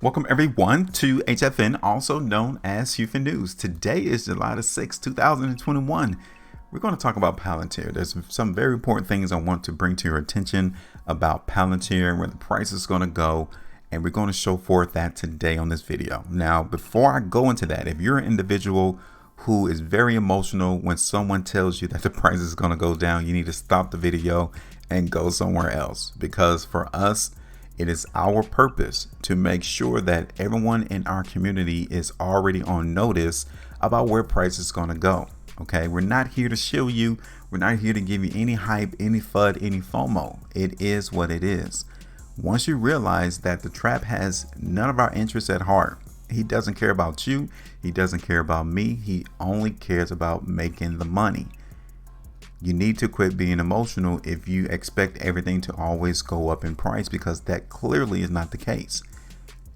Welcome everyone to HueFin, also known as HueFin News. Today is July the 6th, 2021. We're going to talk about Palantir. There's some very important things I want to bring to your attention about Palantir, where the price is going to go, and we're going to show forth that today on this video. Now, before I go into that, if you're an individual who is very emotional when someone tells you that the price is going to go down, you need to stop the video and go somewhere else, because for us, it is our purpose to make sure that everyone in our community is already on notice about where price is going to go. Okay, we're not here to shill you. We're not here to give you any hype, any FUD, any FOMO. It is what it is. Once you realize that the trap has none of our interests at heart, he doesn't care about you. He doesn't care about me. He only cares about making the money. You need to quit being emotional if you expect everything to always go up in price, because that clearly is not the case.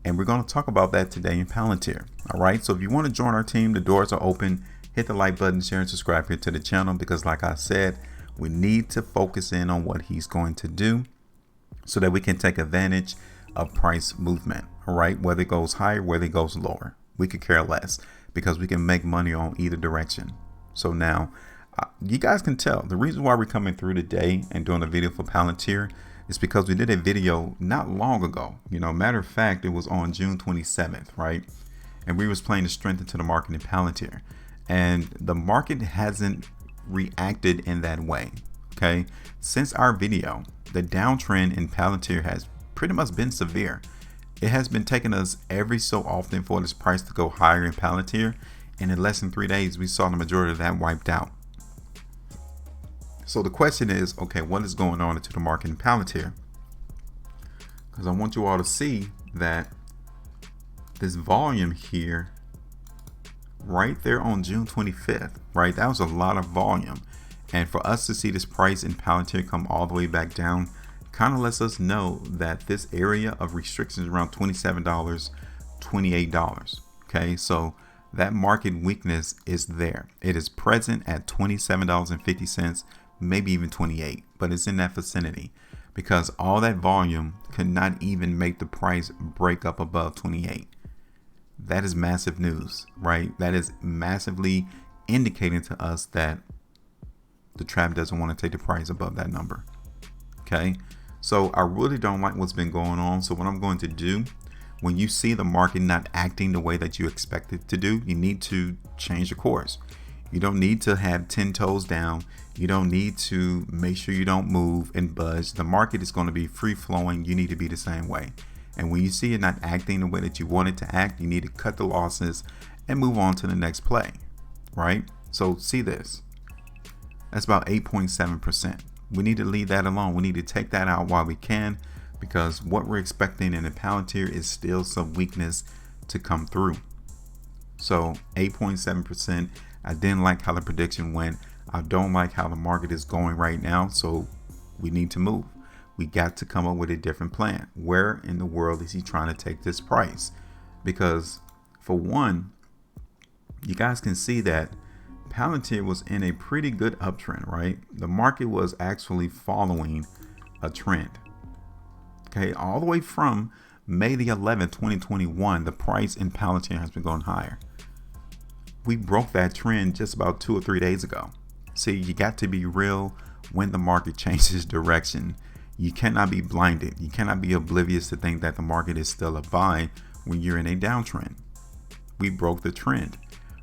And we're going to talk about that today in Palantir. All right. So if you want to join our team, the doors are open. Hit the like button, share and subscribe here to the channel, because like I said, we need to focus in on what he's going to do so that we can take advantage of price movement. All right. Whether it goes higher, whether it goes lower, we could care less, because we can make money on either direction. So now, you guys can tell the reason why we're coming through today and doing a video for Palantir is because we did a video not long ago. Matter of fact, it was on June 27th, right? And we was playing the strength into the market in Palantir, and the market hasn't reacted in that way. Okay, since our video, the downtrend in Palantir has pretty much been severe. It has been taking us every so often for this price to go higher in Palantir, and in less than 3 days, we saw the majority of that wiped out. So the question is, okay, what is going on into the market in Palantir? Because I want you all to see that this volume here, right there on June 25th, right? That was a lot of volume. And for us to see this price in Palantir come all the way back down, kind of lets us know that this area of restrictions around $27, $28. Okay, so that market weakness is there. It is present at $27.50. Maybe even 28, but it's in that vicinity, because all that volume could not even make the price break up above 28. That is massive news, right? That is massively indicating to us that the trap doesn't want to take the price above that number. Okay, so I really don't like what's been going on. So what I'm going to do, when you see the market not acting the way that you expect it to do, you need to change the course. You don't need to have 10 toes down. You don't need to make sure you don't move and budge. The market is going to be free flowing. You need to be the same way. And when you see it not acting the way that you want it to act, you need to cut the losses and move on to the next play, right? So see this. That's about 8.7%. We need to leave that alone. We need to take that out while we can, because what we're expecting in the Palantir is still some weakness to come through. So 8.7%. I didn't like how the prediction went. I don't like how the market is going right now. So we need to move. We got to come up with a different plan. Where in the world is he trying to take this price? Because for one, you guys can see that Palantir was in a pretty good uptrend, right? The market was actually following a trend. Okay, all the way from May the 11th, 2021, the price in Palantir has been going higher. We broke that trend just about 2 or 3 days ago. See, you got to be real when the market changes direction. You cannot be blinded. You cannot be oblivious to think that the market is still a buy when you're in a downtrend. We broke the trend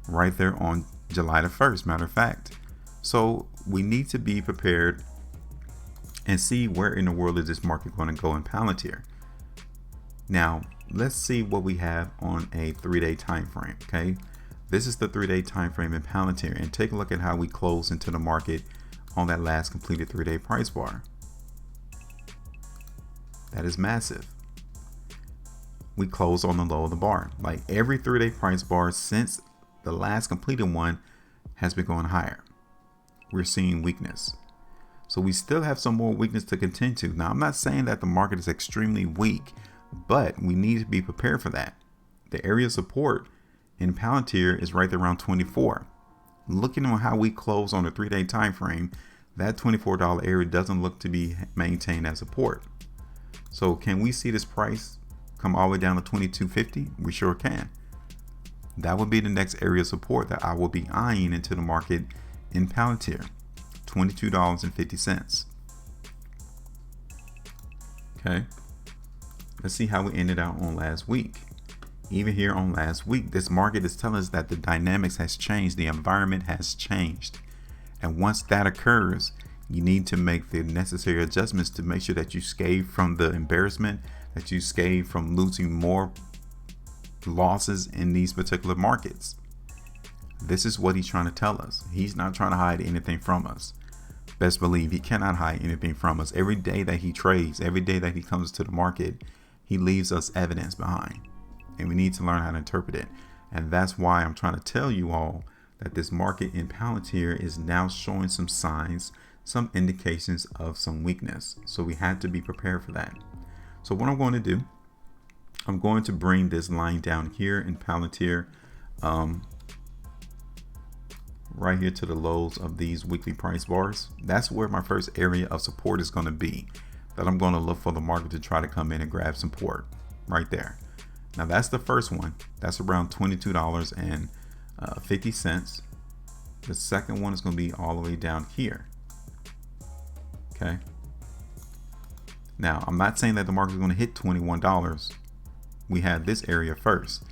right there on July the 1st, matter of fact. So we need to be prepared and see where in the world is this market going to go in Palantir. Now, let's see what we have on a 3-day time frame, okay? This is the 3-day time frame in Palantir, and take a look at how we close into the market on that last completed 3-day price bar. That is massive. We close on the low of the bar. Like every 3-day price bar since the last completed one has been going higher. We're seeing weakness. So we still have some more weakness to contend to. Now, I'm not saying that the market is extremely weak, but we need to be prepared for that. The area of support in Palantir is right there around 24. Looking on how we close on a 3-day time frame, that $24 area doesn't look to be maintained as support. So can we see this price come all the way down to 22.50? We sure can. That would be the next area of support that I will be eyeing into the market in Palantir, $22.50. Okay, let's see how we ended out on last week. Even here on last week, this market is telling us that the dynamics has changed, the environment has changed. And once that occurs, you need to make the necessary adjustments to make sure that you scathe from the embarrassment, that you scathe from losing more losses in these particular markets. This is what he's trying to tell us. He's not trying to hide anything from us. Best believe he cannot hide anything from us. Every day that he trades, every day that he comes to the market, he leaves us evidence behind. And we need to learn how to interpret it. And that's why I'm trying to tell you all that this market in Palantir is now showing some signs, some indications of some weakness. So we have to be prepared for that. So what I'm going to do, I'm going to bring this line down here in Palantir, right here to the lows of these weekly price bars. That's where my first area of support is going to be, that I'm going to look for the market to try to come in and grab support right there. Now that's the first one. That's around $22.50. The second one is going to be all the way down here. Okay. Now I'm not saying that the market is going to hit $21. We have this area first,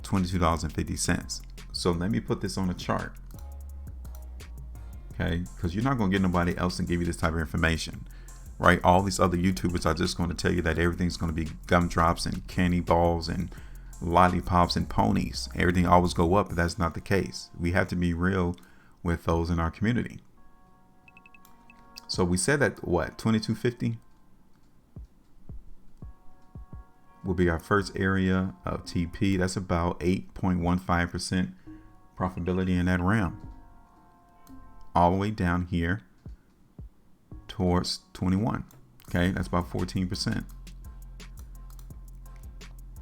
$22.50. So let me put this on a chart. Okay, because you're not going to get nobody else to give you this type of information, right? All these other YouTubers are just going to tell you that everything's going to be gumdrops and candy balls and lollipops and ponies. Everything always go up, but that's not the case. We have to be real with those in our community. So we said that what, 22.50 will be our first area of TP. That's about 8.15% profitability in that realm. All the way down here towards 21. Okay, that's about 14%.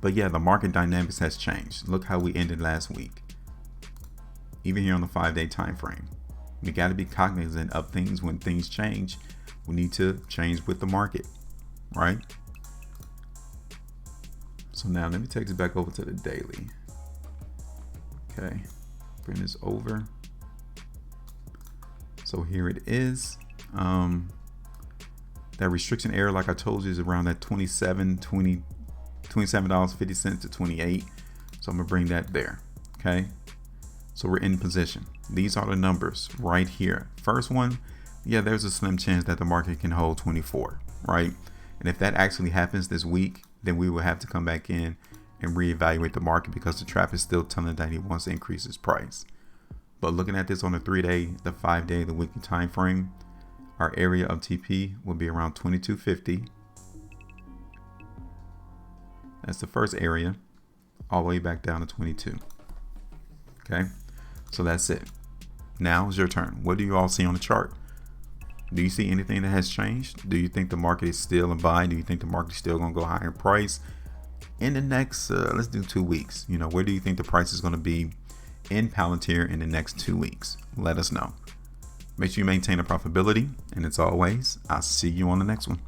But yeah, the market dynamics has changed. Look how we ended last week. Even here on the 5-day time frame. We got to be cognizant of things. When things change, we need to change with the market, right? So now let me take this back over to the daily. Okay, bring this over. So here it is. That restriction area, like I told you, is around that $27.50 to 28. So I'm gonna bring that there. Okay. So we're in position. These are the numbers right here. First one, yeah, there's a slim chance that the market can hold 24, right? And if that actually happens this week, then we will have to come back in and reevaluate the market, because the trap is still telling that he wants to increase his price. But looking at this on the 3-day, the 5-day, the weekly time frame, our area of TP will be around 22.50. That's the first area, all the way back down to 22. Okay, so that's it. Now is your turn. What do you all see on the chart? Do you see anything that has changed? Do you think the market is still a buy? Do you think the market is still going to go higher in price in the next, let's do 2 weeks? You know, where do you think the price is going to be in Palantir in the next 2 weeks? Let us know. Make sure you maintain a profitability, and as always, I'll see you on the next one.